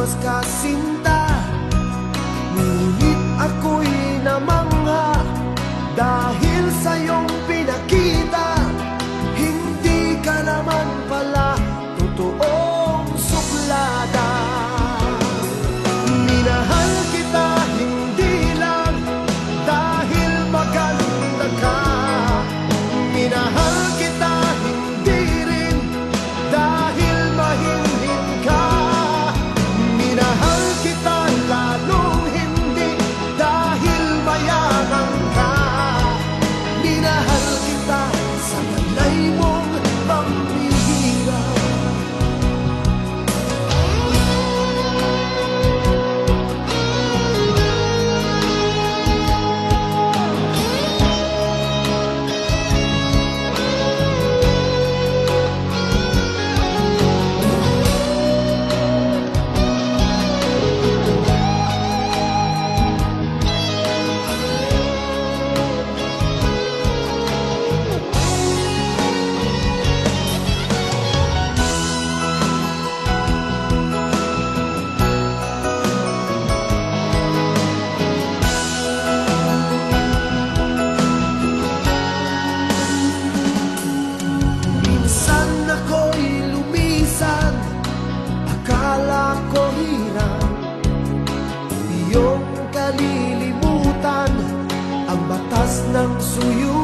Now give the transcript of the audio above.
mas kasinta. Ngunit ako'y namangha dahil sa iyong pinakita. Hindi ka naman pala totoong suplada. Minahal kita hindi lang dahil maganda ka. Minahal kita hindi rin dahil mahinhin ka. Minahal kita lalong hindi dahil mayaman ka. Minahal kita sa malay mong pambihira. Minsan ako'y lumisan, akala ko hirap iyong kalilimutan ang batas ng suyo.